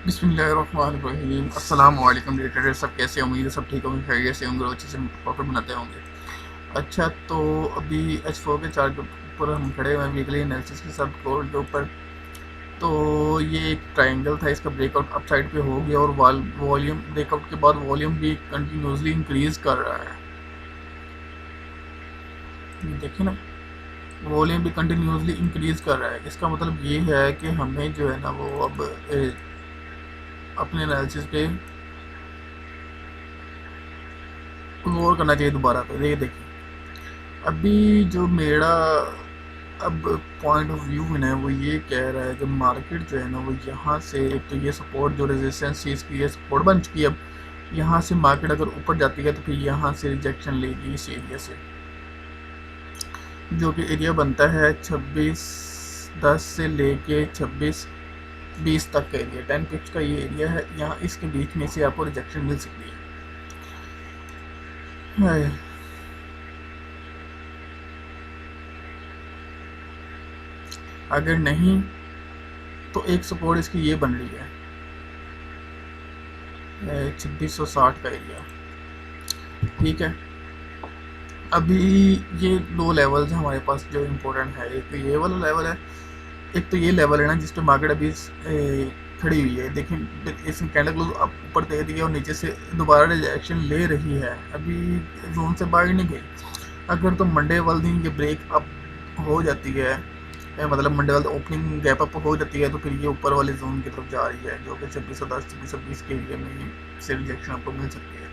बिस्मिल्लाहिर्रहमानिर्रहीम। अस्सलाम वालेकुम ट्रेडर, सब कैसे? उम्मीद है सब ठीक होंगे, खैरियत से होंगे और अच्छे से प्रॉफिट बनाते होंगे। अच्छा, तो अभी H4 के चार्ट के ऊपर हम खड़े हुए हैं वीकली एनालिसिस के साथ गोल्ड के ऊपर। तो ये एक ट्रायंगल था, इसका ब्रेकआउट अप साइड पे हो गया और वॉल्यूम ब्रेकआउट के बाद वॉल्यूम भी कंटिन्यूसली इंक्रीज कर रहा है। ये देखिए ना, वॉल्यूम भी कंटिन्यूसली इंक्रीज कर रहा है। इसका मतलब ये है कि हमें जो है ना वो अब अपने एनालिसिस पे गौर करना चाहिए दोबारा। तो ये देखिए, अभी जो मेरा अब पॉइंट ऑफ व्यू है ना वो ये कह रहा है कि मार्केट जो है ना वो यहाँ से, एक तो ये सपोर्ट जो रेजिस्टेंस थी इसकी ये सपोर्ट बन चुकी है। अब यहाँ से मार्केट अगर ऊपर जाती है तो फिर यहाँ से रिजेक्शन लेगी इस एरिया से, जो कि एरिया बनता है 2610 से लेके 2620 तक का एरिया, 10 पिप्स का ये एरिया है। यहाँ इसके बीच में से आपको रिजेक्शन मिल सकती है। अगर नहीं तो एक सपोर्ट इसकी ये बन रही है 2660 का एरिया। ठीक है, अभी ये दो लेवल्स हैं हमारे पास जो इम्पोर्टेंट है। एक तो ये वाला लेवल है, एक तो ये लेवल है ना जिस पे मार्केट अभी खड़ी हुई है। देखिए, इसने कैंडल क्लोज अब ऊपर दे दिया और नीचे से दोबारा रिजेक्शन ले रही है, अभी जोन से बाहर नहीं गई। अगर तो मंडे वाले दिन ये ब्रेक अप हो जाती है, मतलब मंडे वाले ओपनिंग गैप अप हो जाती है, तो फिर ये ऊपर वाले जोन की तरफ जा रही है, जो कि 2610 2620 के एरिया में से रिजेक्शन आपको मिल सकती है।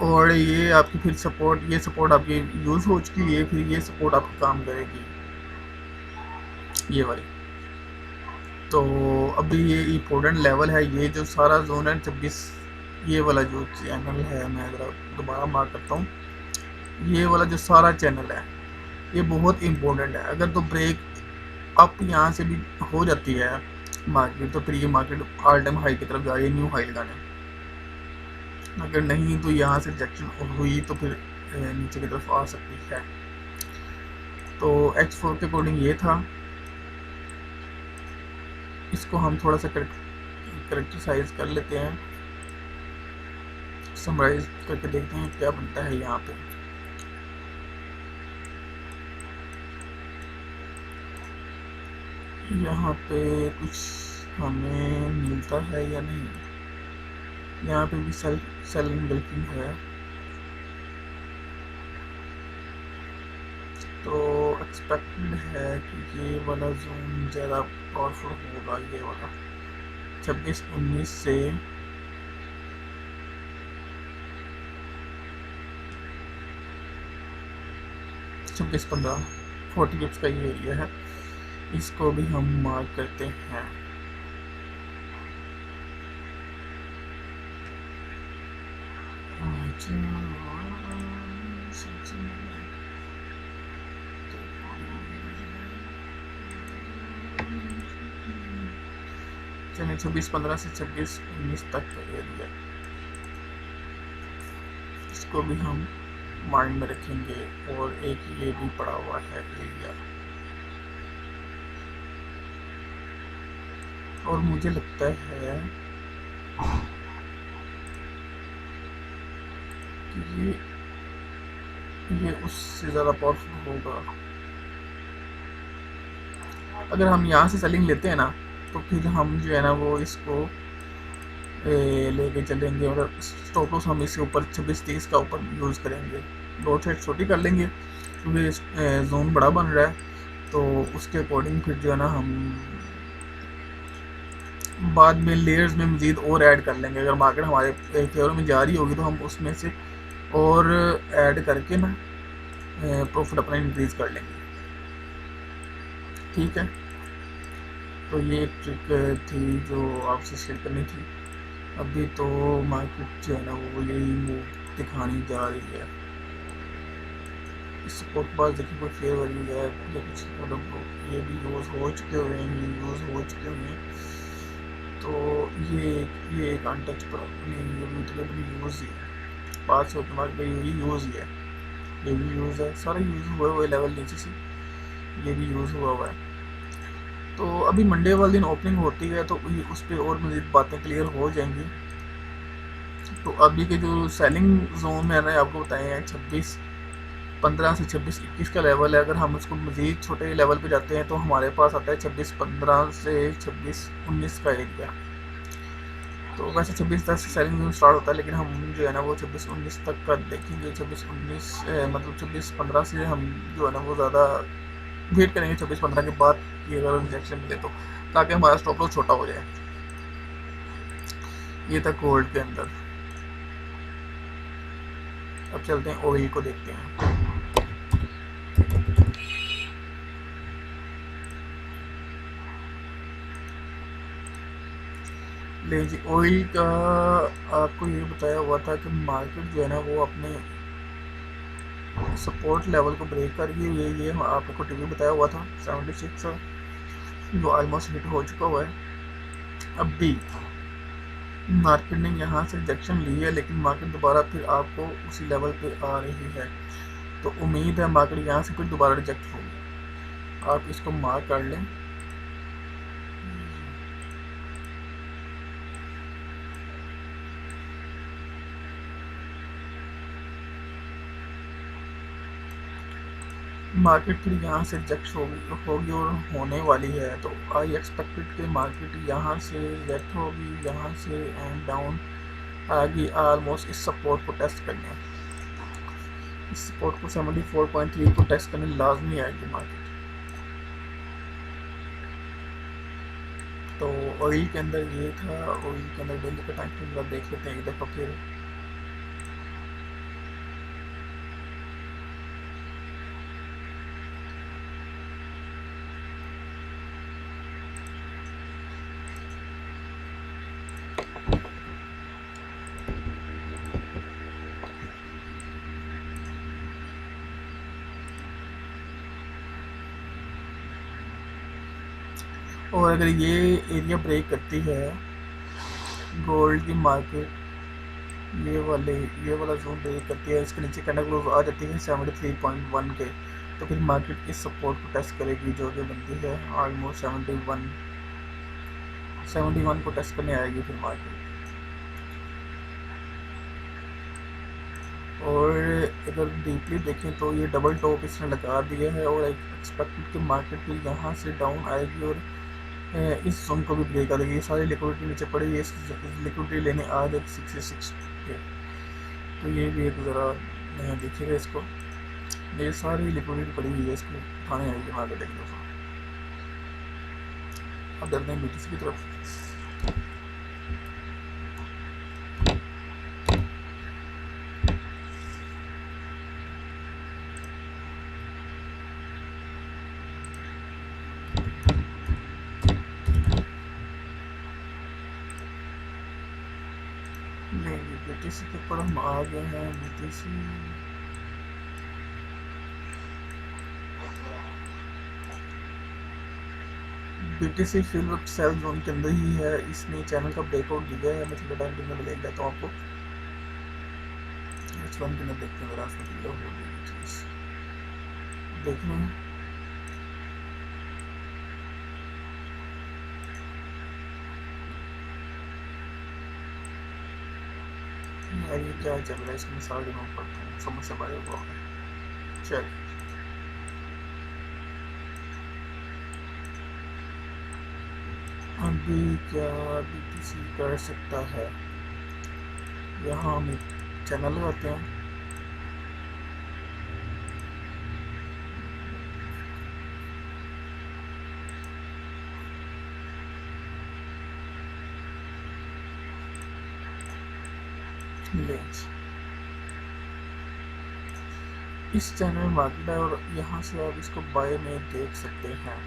और ये आपकी फिर सपोर्ट, ये सपोर्ट आपकी यूज़ हो चुकी है, फिर ये सपोर्ट आपकी काम करेगी ये वाली। तो अभी ये इम्पोर्टेंट लेवल है, ये जो सारा जोन है 26, ये वाला जो चैनल है, मैं ज़रा दोबारा मार्क करता हूँ, ये वाला जो सारा चैनल है ये बहुत इम्पोर्टेंट है। अगर तो ब्रेक अप यहाँ से भी हो जाती है मार्केट, तो फिर ये मार्केट ऑल टाइम हाई की तरफ जा रही है, न्यू हाई लगाने। अगर नहीं तो यहाँ से रिजेक्शन हुई तो फिर नीचे की तरफ आ सकती है। तो H4 के अकॉर्डिंग ये था, इसको हम थोड़ा सा करेक्टराइज कर लेते हैं, समराइज करके देखते हैं क्या बनता है यहाँ पे। यहाँ पे कुछ हमें मिलता है या नहीं? यहाँ पे भी सेल एंगल्फिंग है, तो एक्सपेक्टेड है कि ये वाला जोन ज़्यादा पावरफुल होगा। ये वाला 2619 से 2615 40 पिप्स का ये एरिया है, इसको भी हम मार्क करते हैं। चलिए 2615 से 2619 तक का एरिया, इसको भी हम माइंड में रखेंगे। और एक ये भी पड़ा हुआ है एरिया, और मुझे लगता है कि ये उससे ज़्यादा पावरफुल होगा। अगर हम यहाँ से सेलिंग लेते हैं ना तो फिर हम जो है ना वो इसको लेके चलेंगे, और स्टॉप लॉस हम इसके ऊपर 2630 का ऊपर यूज़ करेंगे। लोड साइड छोटी कर लेंगे क्योंकि जोन बड़ा बन रहा है, तो उसके अकॉर्डिंग फिर जो है ना हम बाद में लेयर्स में मज़ीद और ऐड कर लेंगे। अगर मार्केट हमारे फेवर में जा रही होगी तो हम उसमें से और ऐड करके ना प्रॉफिट अपना इंक्रीज़ कर लेंगे। ठीक है, तो ये ट्रिक थी जो आपसे शेयर करनी थी। अभी तो मार्केट जो है ना वो यही मूव दिखानी जा रही है। इस सपोर्ट के पास देखिए कोई फेयर वैल्यू है या कुछ, मतलब ये भी यूज़ हो चुके हुए हैं, ये यूज़ हो चुके हुए हैं। तो ये एक अनटचेबल नहीं, ये भी मतलब यूज़ ही है, 500 दिमाग पे यही यूज़ ही है, ये भी यूज़ है, सारा यूज़ हुआ हुआ लेवल नीचे से ये भी यूज़ हुआ हुआ है। तो अभी मंडे वाले दिन ओपनिंग होती है तो उस पर और मज़ीद बातें क्लियर हो जाएंगी। तो अभी के जो सेलिंग जोन मैंने आपको बताए हैं 26-15 से 26-21 का लेवल है। अगर हम उसको मज़ीद छोटे लेवल पे जाते हैं तो हमारे पास आता है 26-15 से 26-19 का एरिया। तो वैसे 26-10 से सेलिंग जोन स्टार्ट होता है, लेकिन हम जो है ना वो 26-19 तक का देखेंगे। 26-19 मतलब 26-15 से हम जो है ना वो ज़्यादा वेट करेंगे 26-15 के बाद कि अगर इंजेक्शन मिले तो, ताकि हमारा स्टॉप लॉस छोटा हो जाए। ये था गोल्ड के अंदर। अब चलते हैं ऑयल को देखते हैं। ले जी, ऑयल का आपको ये बताया हुआ था कि मार्केट जो है ना वो अपने सपोर्ट लेवल को ब्रेक कर गई। ये आपको टीवी बताया हुआ था 76 जो ऑलमोस्ट हिट हो चुका हुआ है। अब भी मार्केट ने यहाँ से रिजेक्शन ली है, लेकिन मार्केट दोबारा फिर आपको उसी लेवल पे आ रही है। तो उम्मीद है मार्केट यहाँ से फिर दोबारा रिजेक्ट होगी। आप इसको मार्क कर लें। मार्केट फिर यहाँ से रिजेक्ट होगी और होने वाली है। तो आई एक्सपेक्टेड कि मार्केट यहाँ से रिजेक्ट होगी, यहाँ से एंड डाउन आगे ऑलमोस्ट इस सपोर्ट को टेस्ट करने, इस सपोर्ट को 74.3 को टेस्ट करने लाजमी आएगी मार्केट। तो ऑयल के अंदर ये था। ऑयल के अंदर डेली का टाइम फ्रेम देख लेते हैं एक दफ़ा फिर। और अगर ये एरिया ब्रेक करती है गोल्ड की मार्केट, ये वाला जोन ब्रेक करती है, इसके नीचे कैंडल क्लोज आ जाती है 73.1 के, तो फिर मार्केट इस सपोर्ट को टेस्ट करेगी जो कि बनती है ऑलमोस्ट 71 को टेस्ट करने आएगी फिर मार्केट। और अगर डीपली देखें तो ये डबल टॉप इसने लगा दिया है और एक्सपेक्टेड कि मार्केट भी यहाँ से डाउन आएगी और इस जोन को भी ब्रेक कर देगी। सारी लिक्विडिटी नीचे पड़ी है, इस लिक्विडिटी लेने आ जाएगी 66 पे। तो ये भी एक ज़रा देखिएगा इसको, ये सारी लिक्विडिटी पड़ी हुई है, इसको उठाने आएगी मार्केट एक दफ़ा। अब चलते हैं BTC की तरफ। नहीं, BTC के ऊपर हम आ गए हैं। BTC फिल वक्त सेल जोन के अंदर ही है। इसने चैनल का ब्रेकआउट दिया है। मैं थोड़ा टाइम के अंदर ले लेता हूँ आपको। H1 के अंदर देखते हैं ज़रा इसमें क्लियर हो गई चीज़ देखने में। यार ये क्या चल रहा है इसमें, सारा दिन ऊपर समझ से परे हुआ है। चल अभी क्या BTC कर सकता है, यहाँ हम चैनल लगाते हैं। इस चैनल मार्केट है और यहाँ से आप इसको बाय में देख सकते हैं।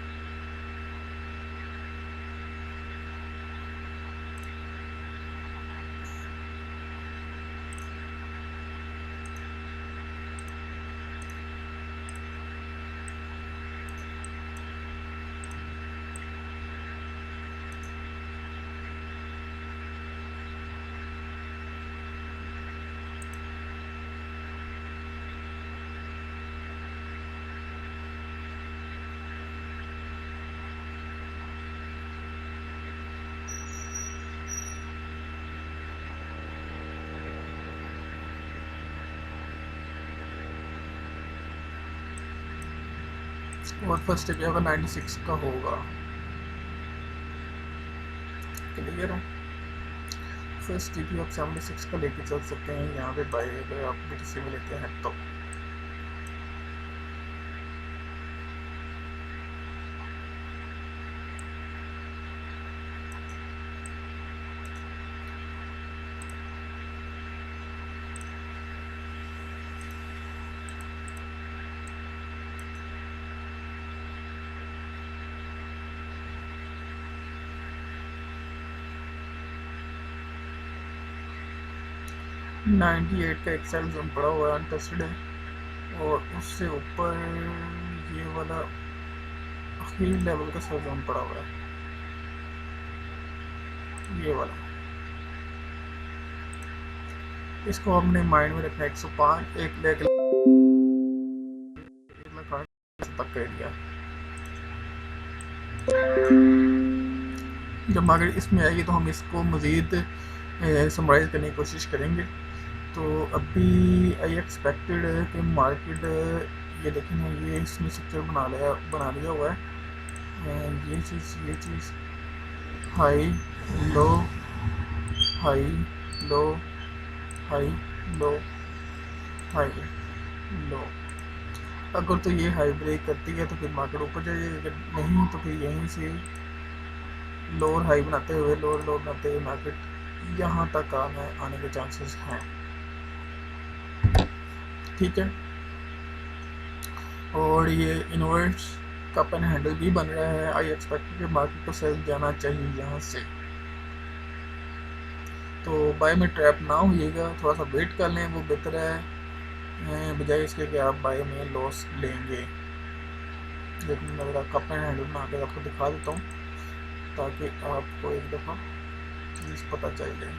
और फर्स्ट स्टेप आपका 96 का होगा। क्लियर है। फर्स्ट स्टेप आप 76 का लेके चल सकते हैं यहाँ पे बाय, अगर आप BTC में लेते हैं तो। 98 का एक्सेल जोन पड़ा हुआ है, अनटेस्टेड है, और उससे ऊपर ये वाला आखिरी लेवल का सेल जोन पड़ा हुआ है, ये वाला। इसको हमने माइंड में रखना है। 105 1 लाख तक का एरिया। जब मार्केट इसमें आएगी तो हम इसको मज़ीद समराइज़ करने की कोशिश करेंगे। तो अभी आई एक्सपेक्टेड है कि मार्केट, ये देखें ना, ये इसमें स्ट्रक्चर बना लिया हुआ है। ये चीज़ high low high low high low high low. अगर तो ये हाई ब्रेक करती है तो फिर मार्केट ऊपर जाएगी, अगर नहीं तो फिर यहीं से लोअर हाई बनाते हुए मार्केट यहाँ तक आने के चांसेस हैं। ठीक है। और ये इनवर्स का पेन हैंडल भी बन रहा है। आई एक्सपेक्ट कि मार्केट को सेल जाना चाहिए यहाँ से। तो बाय में ट्रैप ना होइएगा, थोड़ा सा वेट कर लें, वो बेहतर है बजाय इसके कि आप बाय में लॉस लेंगे। लेकिन मैं मेरा कप एंड हैंडल बना कर आपको दिखा देता हूँ ताकि आपको एक दफ़ा चीज़ पता चल जाए।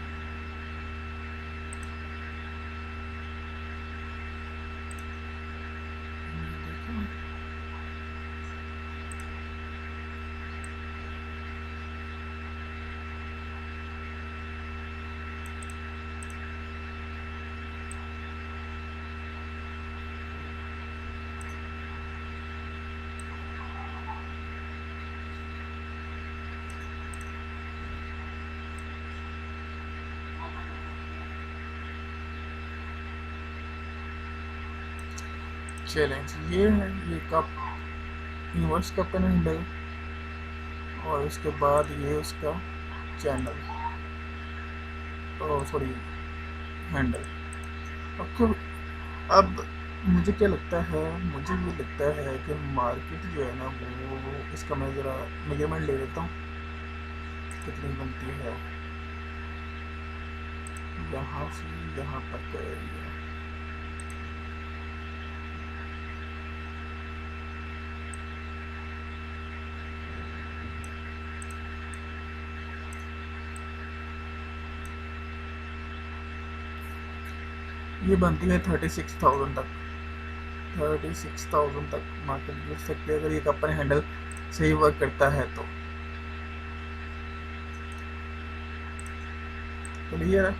चैलेंज ये है, ये कप यूनिवर्स का पेन हैंडल, और उसके बाद ये उसका चैनल, सॉरी हैंडल। अब मुझे क्या लगता है, मुझे ये लगता है कि मार्केट जो है ना वो इसका मैं ज़रा मेजरमेंट ले लेता हूँ कितनी बनती है। यहाँ से यहाँ तक है। ये बनती है 36,000 तक। 36,000 तक मार्केट गिर सकती है अगर ये कपन हैंडल सही वर्क करता है तो। क्लियर है।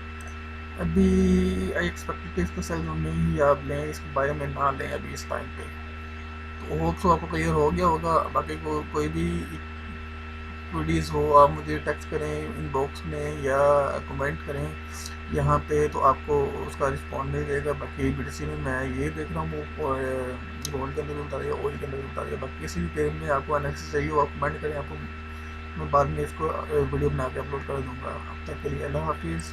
अभी आई एक्सपेक्ट कि इसको सेल में ही आप लें, इसको बाय में ना लें अभी इस टाइम पे। तो होप सो आपको क्लियर हो गया होगा। बाकी कोई भी क्वेरीज हो आप मुझे टेक्स्ट करें इनबॉक्स में या कमेंट करें यहाँ पे, तो आपको उसका रिस्पॉन्ड मिल जाएगा। बाकी BTC में मैं ये देख रहा हूँ, और गोल्ड के अंदर भी बता रही है, ऑयल के अंदर भी बता रही है। बाकी किसी भी पेज में आपको एनालिसिस चाहिए वो आप कमेंट करें, आपको मैं बाद में इसको वीडियो बना के अपलोड कर दूँगा। अब तक के लिए अल्लाह हाफिज़।